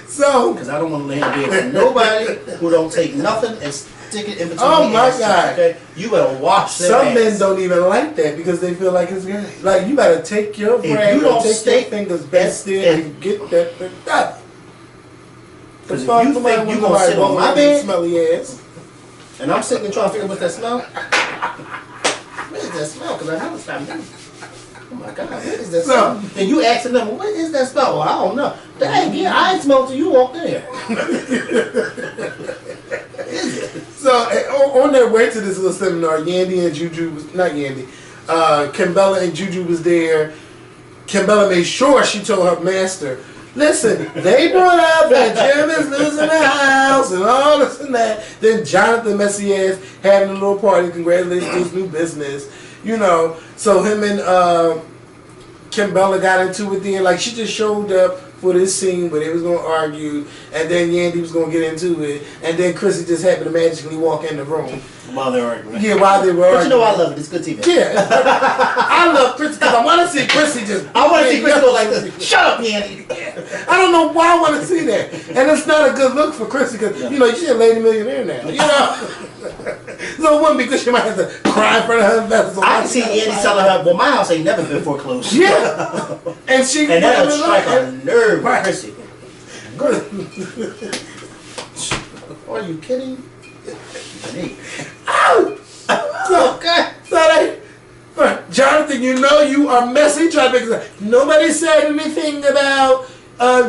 So, because I don't want to lay in bed with nobody who don't take nothing and stick it in between. Oh my God! Okay, you better wash that Some ass. men don't even like that because they feel like it's good. Like, you better take your brand and take your fingers back there and get that picked up. Because if you think you gonna sit on my bed, smelly ass, and I'm sitting and trying to figure out what that smell. What is that smell? Because I haven't stopped moving. Oh my God, what is that smell? And you asking them, what is that smell? Well, I don't know. Dang, yeah, I ain't smelled till you walked in here. Is it? So on their way to this little seminar, Yandy and Juju was not Yandy. Kimbella and Juju was there. Kimbella made sure she told her master, listen, they brought up that Jim is losing the house and all this and that. Then Jonathan messy ass having a little party, congratulations to his new business. You know, so him and Kimbella got into it then. Like, she just showed up for this scene where they was going to argue, and then Yandy was going to get into it, and then Chrissy just happened to magically walk in the room. While they were arguing. Yeah, while they were arguing. But you know I love it. It's good TV. Yeah. I love Chrissy because I want to see Chrissy just... I want to see Chrissy go like this. Shut up, Yandy. I don't know why I want to see that. And it's not a good look for Chrissy because, you know, she's a lady millionaire now. You know? So it wouldn't be because she might have to cry in front of her investors. I can see Yandy telling her, well, my house ain't never been foreclosed. Yeah. And she... And that'll strike a nerve with Right. Chrissy. Good. Are you kidding? Ow! So Jonathan, you know you are messy. Trying to make it. Nobody said anything about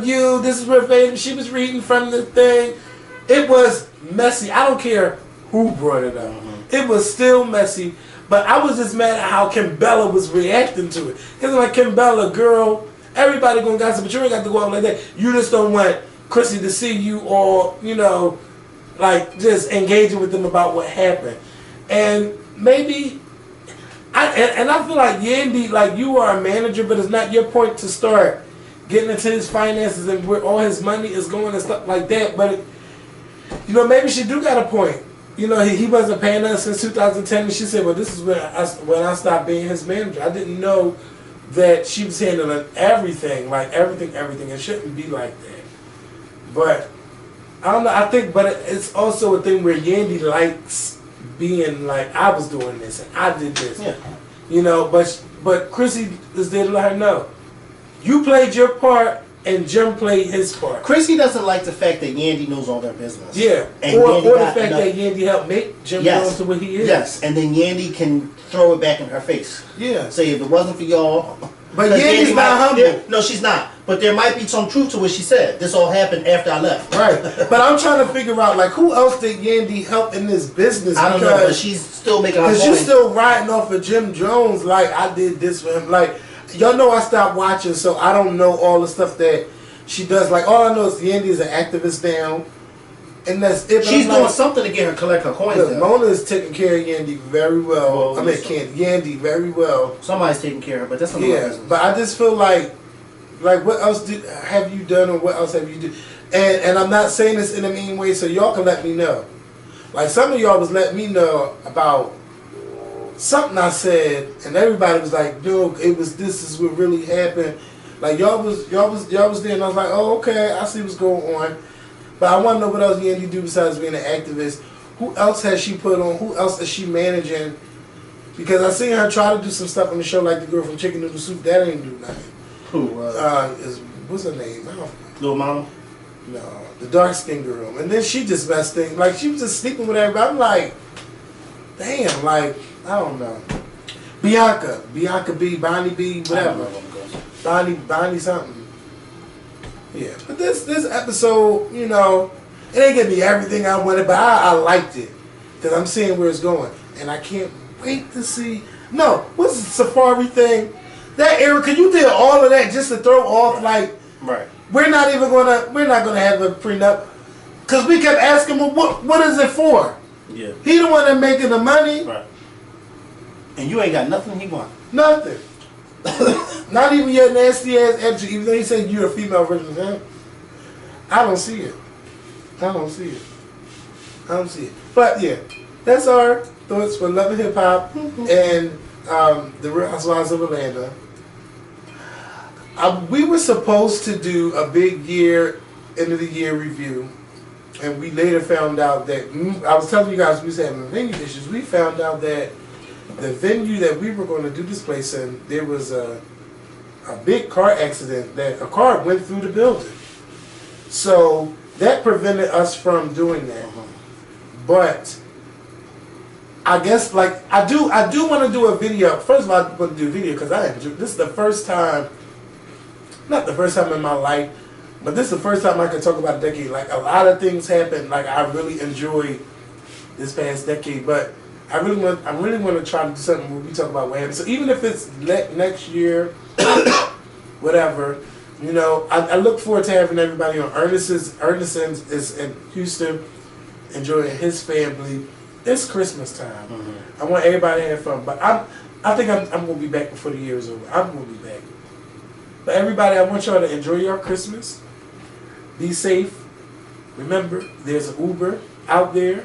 you. This is where she was reading from the thing. It was messy. I don't care who brought it up. It was still messy. But I was just mad at how Kimbella was reacting to it. Because like, Kimbella, girl, everybody gonna gossip, but you ain't got to go out like that. You just don't want Chrissy to see you or, you know, like just engaging with them about what happened. And maybe, I feel like Yandy, like you are a manager, but it's not your point to start getting into his finances and where all his money is going and stuff like that. But, you know, maybe she do got a point. You know, he wasn't paying her since 2010, and she said, well, this is when I stopped being his manager. I didn't know that she was handling everything, like everything. It shouldn't be like that. But, I don't know, I think, but it's also a thing where Yandy likes being like, I was doing this and I did this. Yeah. You know, but Chrissy is there to let her know. You played your part and Jim played his part. Chrissy doesn't like the fact that Yandy knows all their business. Yeah. And or the fact that Yandy helped make Jim go into what he is. Yes, and then Yandy can throw it back in her face. Yeah. Say, if it wasn't for y'all... But Yandy's not humble. No, she's not. But there might be some truth to what she said. This all happened after I left. Right. But I'm trying to figure out, like, who else did Yandy help in this business? I don't know, but she's still making her point. Because you're still riding off of Jim Jones, like, I did this for him. Like, y'all know I stopped watching, so I don't know all the stuff that she does. Like, all I know is Yandy is an activist now. And that's it. She's doing something to get her collect her coins. Look, Mona is taking care of Yandy very well. Yandy very well. Somebody's taking care of her, but that's another business. But I just feel like what else have you done, or what else have you done? And I'm not saying this in a mean way, so y'all can let me know. Like, some of y'all was letting me know about something I said, and everybody was like, "No, this is what really happened." Like, y'all was there, and I was like, "Oh, okay, I see what's going on." But I want to know what else Yandy do besides being an activist. Who else has she put on? Who else is she managing? Because I seen her try to do some stuff on the show, like the girl from Chicken Noodle Soup. That ain't do nothing. Who? What's her name? I don't know. Little Mama? No, the dark skinned girl. And then she just messed things. Like, she was just sleeping with everybody. I'm like, damn, like, I don't know. Bianca B, Bonnie B, whatever. Bonnie something. Yeah, but this episode, you know, it ain't give me everything I wanted, but I liked it because I'm seeing where it's going, and I can't wait to see. No, what's the safari thing? That Erica, you did all of that just to throw off, like, right. We're not gonna have a prenup because we kept asking him, what is it for? Yeah, he the one that making the money, right? And you ain't got nothing he want. Nothing. Not even your nasty ass attitude, even though he said you're a female version of him. I don't see it. But yeah, that's our thoughts for Love and Hip Hop and the Real Housewives of Atlanta. We were supposed to do a big end of the year review, and we later found out that I was telling you guys we was having venue issues. We found out that the venue that we were going to do this place in, there was a big car accident that a car went through the building. So that prevented us from doing that. But I guess, like, I do want to do a video. First of all, I want to do a video because this is the first time, not the first time in my life, but this is the first time I can talk about a decade. Like, a lot of things happened. Like, I really enjoyed this past decade. But I really want to try to do something where we talk about what happened. So even if it's next year, whatever, you know, I look forward to having everybody on. Ernest is in Houston, enjoying his family. It's Christmas time. I want everybody to have fun. But I think I'm going to be back before the year is over. I'm going to be back. But everybody, I want y'all to enjoy your Christmas. Be safe. Remember, there's an Uber out there.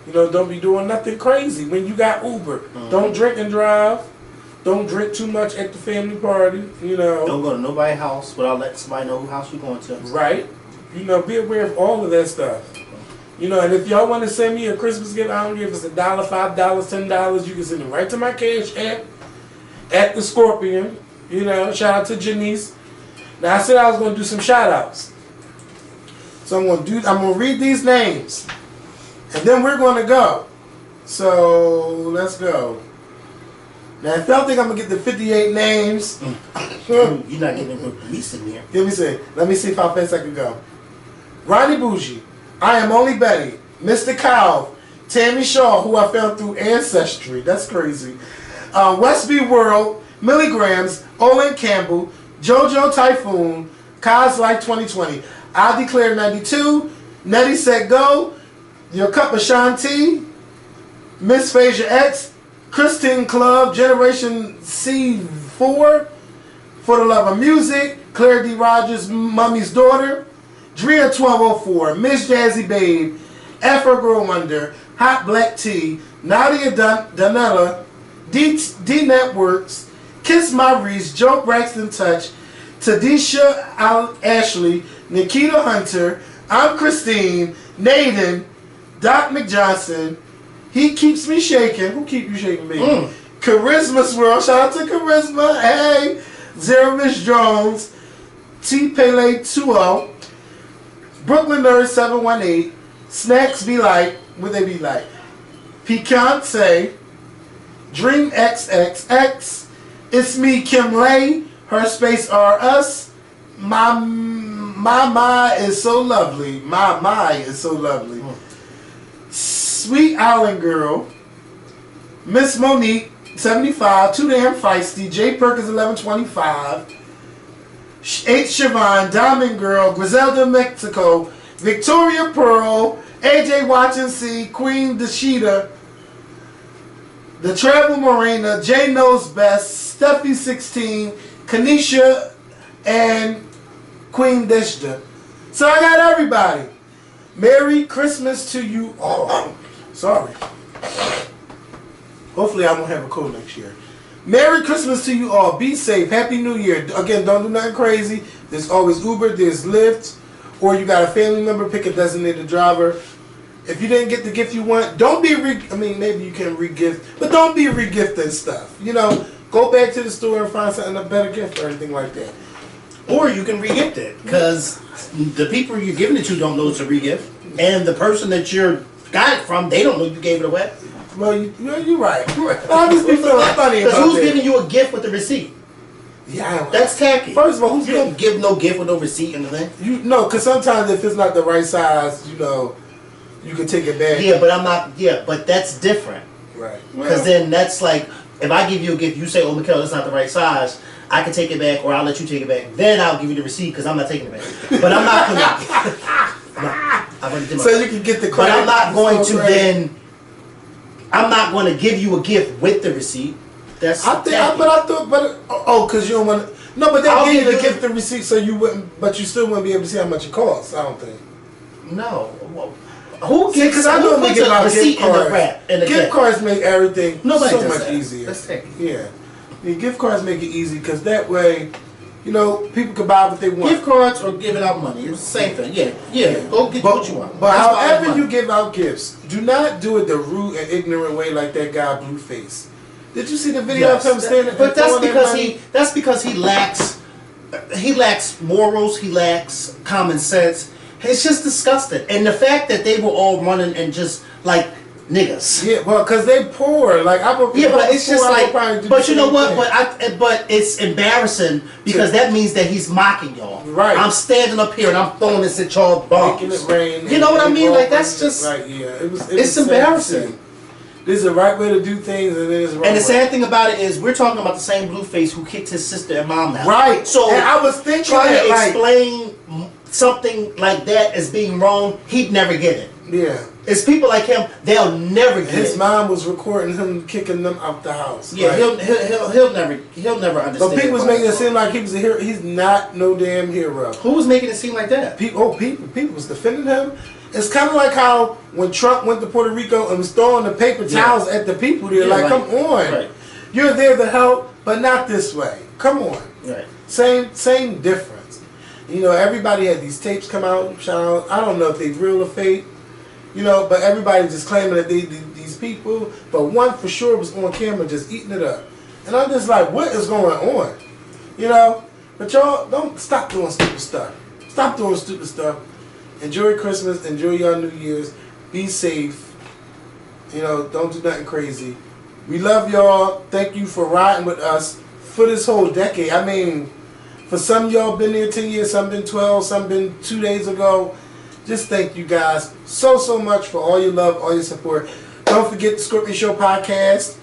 You know, don't be doing nothing crazy when you got Uber. Don't drink and drive. Don't drink too much at the family party. You know. Don't go to nobody's house without letting somebody know whose house you're going to. Right. You know, be aware of all of that stuff. You know, and if y'all want to send me a Christmas gift, I don't care if it's $1, $5, $10. You can send it right to my cash app at the Scorpion. You know, shout out to Janice. Now I said I was going to do some shout outs. So I'm going to read these names. And then we're going to go. So let's go. Now if y'all think I'm going to get the 58 names. You're not getting me sitting here. Let me see how fast I can go. Ronnie Bougie. I Am Only Betty. Mr. Kyle. Tammy Shaw, who I found through Ancestry. That's crazy. Westby World. Milligrams. Olin Campbell. JoJo Typhoon. Kaz Life 2020. I Declare 92. Nettie Set Go. Your Cup of Shanti. Miss Phasia X. Christine Club. Generation C4. For the Love of Music. Claire D. Rogers, Mummy's Daughter. Drea 1204. Miss Jazzy Babe. Afro Girl Wonder. Hot Black Tea. Nadia Donella. D Networks. Kiss My Reese. Joe Braxton Touch. Tadisha Ashley. Nikita Hunter. I'm Christine. Naden. Doc McJohnson. He Keeps Me Shaking. Who keep you shaking, baby? Charisma Swirl. Shout out to Charisma. Hey. Zero Miss Jones. T Pele 20. Brooklyn Nerd 718. Snacks Be Like. What they be like? Picante. Dream XXX. It's Me, Kim Lay. Her Space R Us. My is so lovely. My is so lovely. Sweet Island Girl. Miss Monique 75. Too Damn Feisty. J Perkins 1125. H Siobhan. Diamond Girl. Griselda Mexico. Victoria Pearl. AJ Watson C. Queen Dashida. The Travel Morena. Jay Knows Best. Steffi 16. Kanisha. And Queen Dishda. So I got everybody. Merry Christmas to you all. Sorry. Hopefully I won't have a cold next year. Merry Christmas to you all. Be safe. Happy New Year. Again, don't do nothing crazy. There's always Uber. There's Lyft. Or you got a family member. Pick a designated driver. If you didn't get the gift you want, don't be maybe you can re-gift, but don't be re-gifting stuff. You know, go back to the store and find something a better gift or anything like that. Or you can re-gift it, because the people you're giving it to don't know it's a re-gift, and the person that you got it from, they don't know you gave it away. Well, you're right. I'm just be feeling funny about Because who's that. giving you a gift with the receipt? Yeah, That's tacky. First of all, you don't give no gift with no receipt and the thing. Because sometimes if it's not the right size, you know, you can take it back. Yeah, but I'm not. Yeah, but that's different. Right. Because then that's like, if I give you a gift, you say, "Oh, Mikhail, that's not the right size." I can take it back, or I'll let you take it back. Then I'll give you the receipt because I'm not taking it back. But I'm not going to. So you can get the credit. But I'm not going to then. I'm not going to give you a gift with the receipt. That's. Because you don't want to. No, but they gave you the gift and receipt, so you wouldn't. But you still wouldn't be able to see how much it costs. I don't think. No. Well, who gives? Because I know they give out gift cards. Gift cards make everything so much easier. That's it. Yeah. The gift cards make it easy because that way, you know, people can buy what they want. Gift cards or giving out money. It's the same thing. Yeah. Go get what you want. But however you give out gifts, do not do it the rude and ignorant way like that guy Blueface. Did you see the video of him standing? But that's because he lacks morals. He lacks common sense. It's just disgusting. And the fact that they were all running and just like niggas. Yeah, well, cause they poor. Like I would. Yeah, but it's just like. But you know what? Thing. But it's embarrassing because that means that he's mocking y'all. Right. I'm standing up here and I'm throwing this at y'all bums. Making it rain. You know what I mean? Like that's just. Right. Yeah. It's embarrassing. There's a right way to do things, and there's a wrong And the way. sad thing about it is, we're talking about the same Blueface who kicked his sister and mom out. Right. So and I was thinking trying that, to like, explain something like that as being wrong, he'd never get it. Yeah. It's people like him; they'll never get His it. mom was recording him kicking them out the house. Yeah, right? he'll never understand. But people was making it seem like he was a hero. He's not no damn hero. Who was making it seem like that? People was defending him. It's kind of like how when Trump went to Puerto Rico and was throwing the paper towels at the people there. Yeah, like, come on, right. You're there to help, but not this way. Come on, Right. Same difference. You know, everybody had these tapes come out. Shout out. I don't know if they real or fake. You know, but everybody just claiming that these people. But one for sure was on camera just eating it up, and I'm just like, what is going on? You know, but y'all don't stop doing stupid stuff. Stop doing stupid stuff. Enjoy Christmas. Enjoy your New Year's. Be safe. You know, don't do nothing crazy. We love y'all. Thank you for riding with us for this whole decade. I mean, for some of y'all been there 10 years, some been 12, some been 2 days ago. Just thank you guys so much for all your love, all your support. Don't forget the Scorpion Show podcast.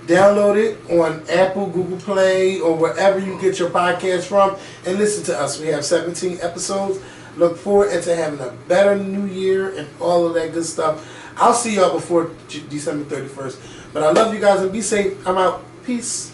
Download it on Apple, Google Play, or wherever you get your podcast from, and listen to us. We have 17 episodes. Look forward to having a better New Year and all of that good stuff. I'll see y'all before December 31st. But I love you guys and be safe. I'm out. Peace.